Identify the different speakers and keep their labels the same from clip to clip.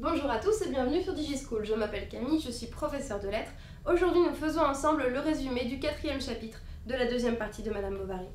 Speaker 1: Bonjour à tous et bienvenue sur DigiSchool. Je m'appelle Camille, je suis professeure de lettres. Aujourd'hui, nous faisons ensemble le résumé du 4e chapitre de la 2e partie de Madame Bovary.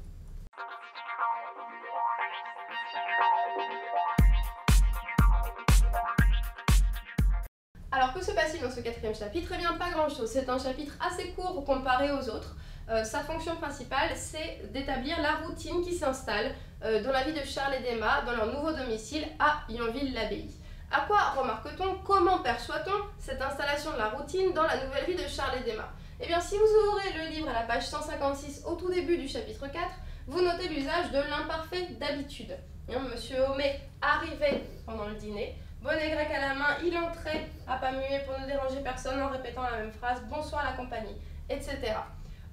Speaker 1: Alors, que se passe-t-il dans ce 4e chapitre? Eh bien, pas grand-chose. C'est un chapitre assez court comparé aux autres. Sa fonction principale, c'est d'établir la routine qui s'installe dans la vie de Charles et d'Emma dans leur nouveau domicile à Yonville-l'Abbaye. À quoi remarque-t-on? Comment perçoit-on cette installation de la routine dans la nouvelle vie de Charles et d'Emma? Eh bien, si vous ouvrez le livre à la page 156 au tout début du chapitre 4, vous notez l'usage de l'imparfait d'habitude. Monsieur Homais arrivait pendant le dîner, bonnet grec à la main, il entrait à pas muet pour ne déranger personne en répétant la même phrase « Bonsoir la compagnie », etc.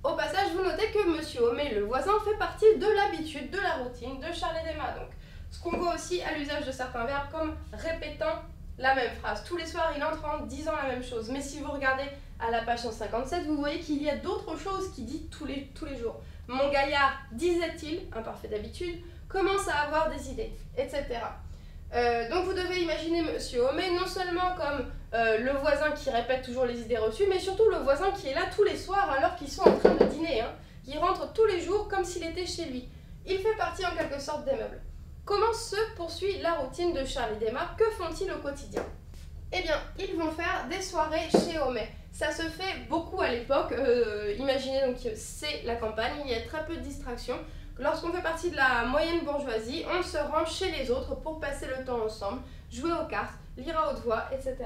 Speaker 1: Au passage, vous notez que Monsieur Homais, le voisin, fait partie de l'habitude, de la routine de Charles et d'Emma. Donc, ce qu'on voit aussi à l'usage de certains verbes comme répétant la même phrase. Tous les soirs, il entre en disant la même chose. Mais si vous regardez à la page 157, vous voyez qu'il y a d'autres choses qu'il dit tous les jours. Mon gaillard, disait-il, imparfait d'habitude, commence à avoir des idées, etc. Donc vous devez imaginer Monsieur Homais non seulement comme le voisin qui répète toujours les idées reçues, mais surtout le voisin qui est là tous les soirs alors qu'ils sont en train de dîner. Il rentre tous les jours comme s'il était chez lui. Il fait partie en quelque sorte des meubles. Comment se poursuit la routine de Charles et d'Emma? Que font-ils au quotidien? Eh bien, ils vont faire des soirées chez Homais. Ça se fait beaucoup à l'époque. Imaginez donc que c'est la campagne, il y a très peu de distractions. Lorsqu'on fait partie de la moyenne bourgeoisie, on se rend chez les autres pour passer le temps ensemble, jouer aux cartes, lire à haute voix, etc.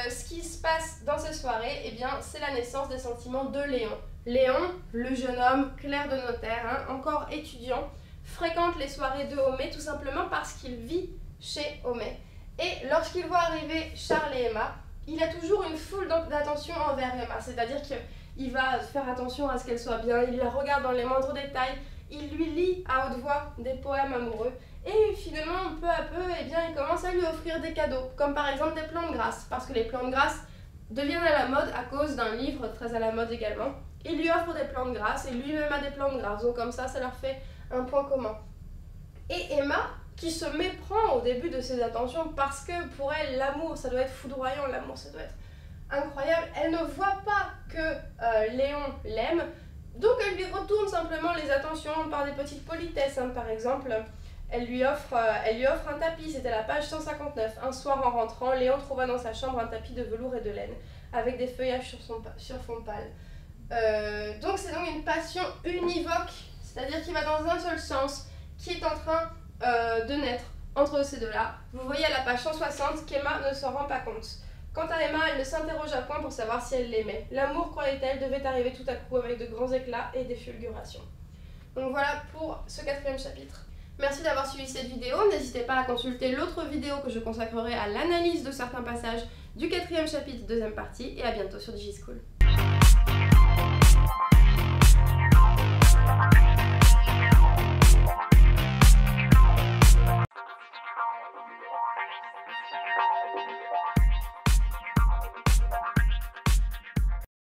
Speaker 1: Ce qui se passe dans ces soirées, eh bien, c'est la naissance des sentiments de Léon. Léon, le jeune homme, clerc de notaire, encore étudiant, fréquente les soirées de Homais tout simplement parce qu'il vit chez Homais. Et lorsqu'il voit arriver Charles et Emma, il a toujours une foule d'attention envers Emma, c'est-à-dire qu'il va faire attention à ce qu'elle soit bien, il la regarde dans les moindres détails, il lui lit à haute voix des poèmes amoureux et finalement, peu à peu, eh bien, il commence à lui offrir des cadeaux, comme par exemple des plantes grasses, parce que les plantes grasses deviennent à la mode à cause d'un livre très à la mode également. Il lui offre des plantes grasses et lui-même a des plantes grasses, donc comme ça leur fait un point commun. Et Emma, qui se méprend au début de ses attentions parce que pour elle, l'amour, ça doit être foudroyant, l'amour, ça doit être incroyable, elle ne voit pas que Léon l'aime, donc elle lui retourne simplement les attentions par des petites politesses. Par exemple, elle lui offre un tapis, c'était la page 159. Un soir en rentrant, Léon trouva dans sa chambre un tapis de velours et de laine, avec des feuillages sur fond pâle. Donc c'est donc une passion univoque, c'est-à-dire qui va dans un seul sens, qui est en train de naître entre ces deux-là. Vous voyez à la page 160 qu'Emma ne s'en rend pas compte. Quant à Emma, elle ne s'interrogea point pour savoir si elle l'aimait. L'amour, croyait-elle, devait arriver tout à coup avec de grands éclats et des fulgurations. Donc voilà pour ce 4e chapitre. Merci d'avoir suivi cette vidéo. N'hésitez pas à consulter l'autre vidéo que je consacrerai à l'analyse de certains passages du 4e chapitre, 2e partie, et à bientôt sur DigiSchool.